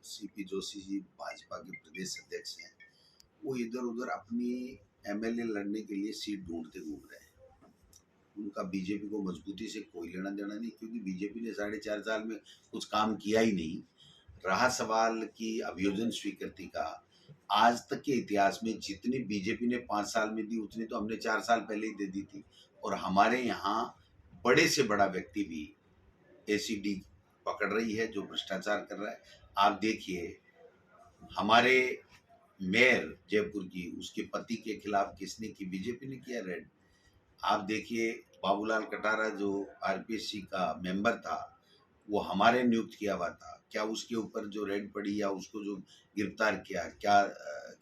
CP Joshi ji Bhajpa के प्रदेश अध्यक्ष हैं, वो इधर उधर अपनी एमएलए लड़ने के लिए सीट ढूंढते घूम रहे हैं। उनका बीजेपी को मजबूती से कोई लेना देना नहीं, क्योंकि बीजेपी ने 4.5 साल में कुछ काम किया ही नहीं। रहा सवाल की अभियोजन स्वीकृति का, आज तक के इतिहास में जितनी बीजेपी ने 5 साल में दी उतनी तो हमने 4 साल पहले ही दे दी थी। और हमारे यहाँ बड़े से बड़ा व्यक्ति भी एसीडी पकड़ रही है जो भ्रष्टाचार कर रहा है। आप देखिए, हमारे मेयर जयपुर की, उसके पति के खिलाफ किसने की? बीजेपी ने किया रेड। आप देखिए, बाबूलाल कटारा जो आरपीएससी का मेंबर था, वो हमारे नियुक्त किया हुआ था। क्या उसके ऊपर जो रेड पड़ी या उसको जो गिरफ्तार किया, क्या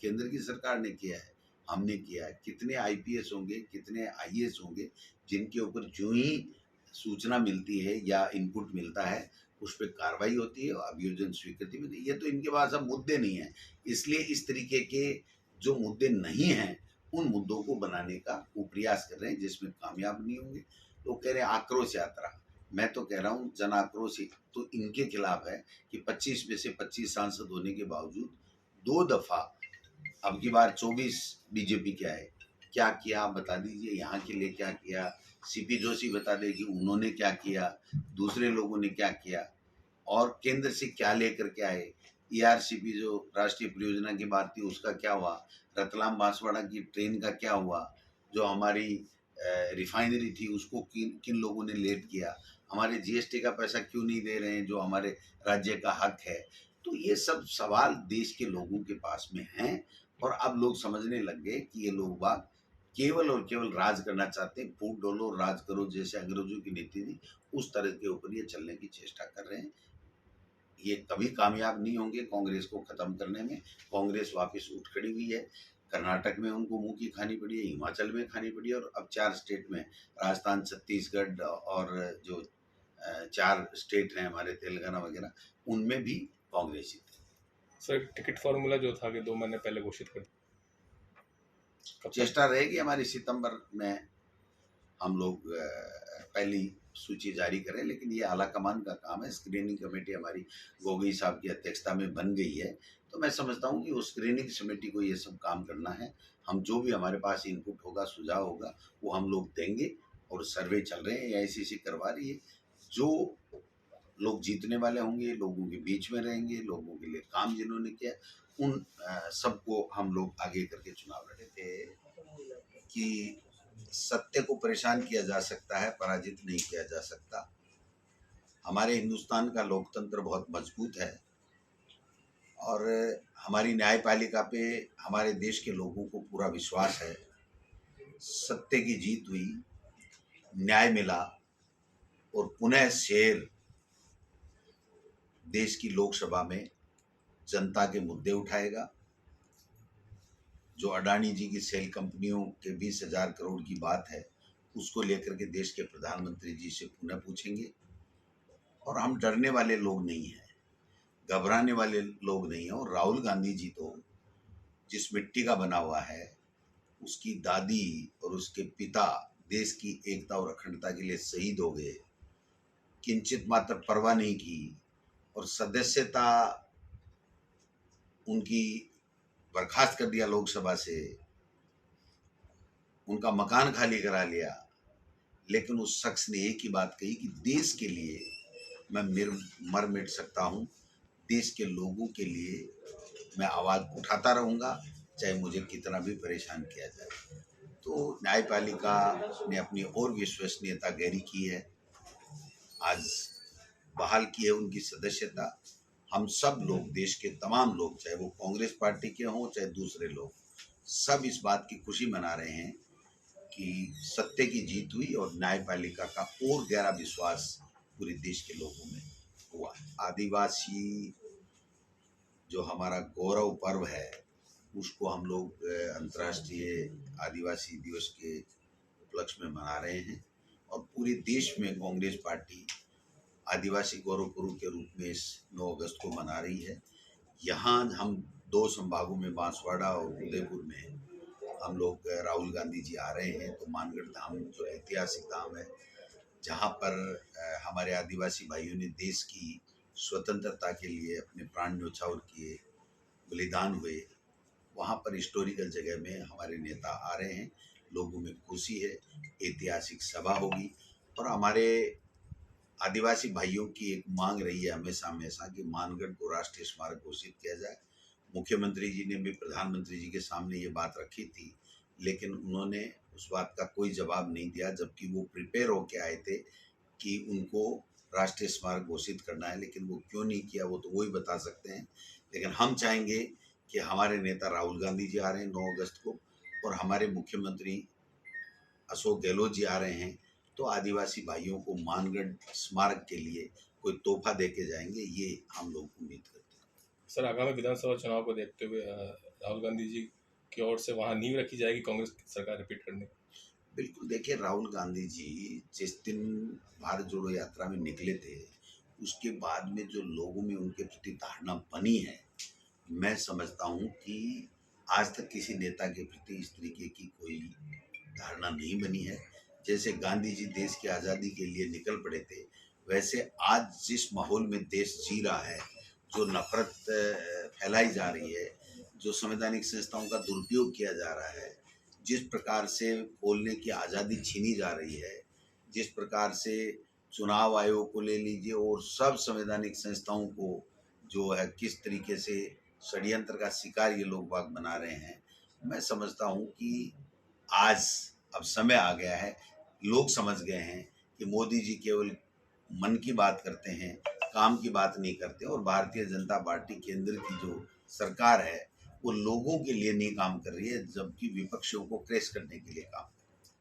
केंद्र की सरकार ने किया है? हमने किया है। कितने आईपीएस होंगे, कितने आईएएस होंगे जिनके ऊपर जो ही सूचना मिलती है या इनपुट मिलता है उस पर कार्रवाई होती है और अभियोजन स्वीकृति मिलती है। ये तो इनके पास अब मुद्दे नहीं है, इसलिए इस तरीके के जो मुद्दे नहीं हैं उन मुद्दों को बनाने का वो प्रयास कर रहे हैं, जिसमें कामयाब नहीं होंगे। लोग कह रहे हैं आक्रोश यात्रा, मैं तो कह रहा हूँ जन आक्रोश तो इनके खिलाफ है कि 25 में से 25 सांसद होने के बावजूद 2 दफा, अब की बार 24 बीजेपी क्या है, क्या किया आप बता दीजिए। यहाँ के लिए क्या किया, सीपी जोशी बता दे कि उन्होंने क्या किया, दूसरे लोगों ने क्या किया, और केंद्र से क्या लेकर के आए। ईआरसीपी जो राष्ट्रीय परियोजना की बात थी उसका क्या हुआ, रतलाम बांसवाड़ा की ट्रेन का क्या हुआ, जो हमारी रिफाइनरी थी उसको किन किन लोगों ने लेट किया, हमारे जीएसटी का पैसा क्यों नहीं दे रहे हैं जो हमारे राज्य का हक है। तो ये सब सवाल देश के लोगों के पास में हैं, और अब लोग समझने लग गए कि ये लोग बात केवल और केवल राज करना चाहते हैं। फूट डोलो राज करो जैसे अंग्रेजों की नीति थी, उस तरह के ऊपर ये चलने की चेष्टा कर रहे हैं। ये कभी कामयाब नहीं होंगे कांग्रेस को खत्म करने में। कांग्रेस वापस उठ खड़ी हुई है। कर्नाटक में उनको मुंह की खानी पड़ी है, हिमाचल में खानी पड़ी है, और अब 4 स्टेट में, राजस्थान, छत्तीसगढ़ और जो 4 स्टेट हैं हमारे तेलंगाना वगैरह, उनमें भी कांग्रेस ही थी। सर, टिकट फॉर्मूला जो था कि 2 महीने पहले घोषित कर, चेष्टा रहेगी हमारी सितंबर में हम लोग पहली सूची जारी करें, लेकिन ये आला कमान का काम है। स्क्रीनिंग कमेटी हमारी गोगोई साहब की अध्यक्षता में बन गई है, तो मैं समझता हूँ कि उस स्क्रीनिंग कमेटी को ये सब काम करना है। हम जो भी हमारे पास इनपुट होगा, सुझाव होगा, वो हम लोग देंगे। और सर्वे चल रहे हैं, एआईसीसी करवा रही है। जो लोग जीतने वाले होंगे, लोगों के बीच में रहेंगे, लोगों के लिए काम जिन्होंने किया, उन सबको हम लोग आगे करके चुनाव लड़े थे। कि सत्य को परेशान किया जा सकता है, पराजित नहीं किया जा सकता। हमारे हिंदुस्तान का लोकतंत्र बहुत मजबूत है, और हमारी न्यायपालिका पे हमारे देश के लोगों को पूरा विश्वास है। सत्य की जीत हुई, न्याय मिला, और पुनः शेर देश की लोकसभा में जनता के मुद्दे उठाएगा। जो अडानी जी की सेल कंपनियों के 20,000 करोड़ की बात है, उसको लेकर के देश के प्रधानमंत्री जी से पुनः पूछेंगे। और हम डरने वाले लोग नहीं हैं, घबराने वाले लोग नहीं हैं। और राहुल गांधी जी तो जिस मिट्टी का बना हुआ है, उसकी दादी और उसके पिता देश की एकता और अखंडता के लिए शहीद हो गए, किंचित मात्र परवाह नहीं की, और सदस्यता उनकी बर्खास्त कर दिया लोकसभा से, उनका मकान खाली करा लिया। लेकिन उस शख्स ने एक ही बात कही कि देश के लिए मैं मर मिट सकता हूँ, देश के लोगों के लिए मैं आवाज़ उठाता रहूँगा, चाहे मुझे कितना भी परेशान किया जाए। तो न्यायपालिका ने अपनी और विश्वसनीयता गहरी की है, आज बहाल की है उनकी सदस्यता। हम सब लोग, देश के तमाम लोग, चाहे वो कांग्रेस पार्टी के हों चाहे दूसरे लोग, सब इस बात की खुशी मना रहे हैं कि सत्य की जीत हुई और न्यायपालिका का और गहरा विश्वास पूरे देश के लोगों में हुआ। आदिवासी जो हमारा गौरव पर्व है, उसको हम लोग अंतर्राष्ट्रीय आदिवासी दिवस के उपलक्ष्य में मना रहे हैं, और पूरे देश में कांग्रेस पार्टी आदिवासी गौरव पर्व के रूप में इस 9 अगस्त को मना रही है। यहाँ हम 2 संभागों में, बांसवाड़ा और उदयपुर में, हम लोग राहुल गांधी जी आ रहे हैं। तो मानगढ़ धाम जो ऐतिहासिक धाम है, जहाँ पर हमारे आदिवासी भाइयों ने देश की स्वतंत्रता के लिए अपने प्राण न्यौछावर किए, बलिदान हुए, वहाँ पर हिस्टोरिकल जगह में हमारे नेता आ रहे हैं। लोगों में खुशी है, ऐतिहासिक सभा होगी। और हमारे आदिवासी भाइयों की एक मांग रही है हमेशा हमेशा कि मानगढ़ को राष्ट्रीय स्मारक घोषित किया जाए। मुख्यमंत्री जी ने भी प्रधानमंत्री जी के सामने ये बात रखी थी, लेकिन उन्होंने उस बात का कोई जवाब नहीं दिया, जबकि वो प्रिपेयर होके आए थे कि उनको राष्ट्रीय स्मारक घोषित करना है। लेकिन वो क्यों नहीं किया वो तो वही बता सकते हैं। लेकिन हम चाहेंगे कि हमारे नेता राहुल गांधी जी आ रहे हैं 9 अगस्त को, और हमारे मुख्यमंत्री अशोक गहलोत जी आ रहे हैं, तो आदिवासी भाइयों को मानगढ़ स्मारक के लिए कोई तोहफा दे के जाएंगे, ये हम लोग उम्मीद करते हैं। सर, आगामी विधानसभा चुनाव को देखते हुए राहुल गांधी जी की ओर से वहाँ नींव रखी जाएगी कांग्रेस की सरकार रिपीट करने की? बिल्कुल, देखिए राहुल गांधी जी जिस दिन भारत जोड़ो यात्रा में निकले थे, उसके बाद में जो लोगों में उनके प्रति धारणा बनी है, मैं समझता हूँ कि आज तक किसी नेता के प्रति इस तरीके की कोई धारणा नहीं बनी है। जैसे गांधी जी देश की आज़ादी के लिए निकल पड़े थे, वैसे आज जिस माहौल में देश जी रहा है, जो नफरत फैलाई जा रही है, जो संवैधानिक संस्थाओं का दुरुपयोग किया जा रहा है, जिस प्रकार से बोलने की आज़ादी छीनी जा रही है, जिस प्रकार से चुनाव आयोग को ले लीजिए और सब संवैधानिक संस्थाओं को जो है किस तरीके से षड्यंत्र का शिकार ये लोग बाग बना रहे हैं, मैं समझता हूँ कि आज अब समय आ गया है। लोग समझ गए हैं कि मोदी जी केवल मन की बात करते हैं, काम की बात नहीं करते। और भारतीय जनता पार्टी केंद्र की जो सरकार है वो लोगों के लिए नहीं काम कर रही है, जबकि विपक्षियों को क्रेश करने के लिए काम कर रही है।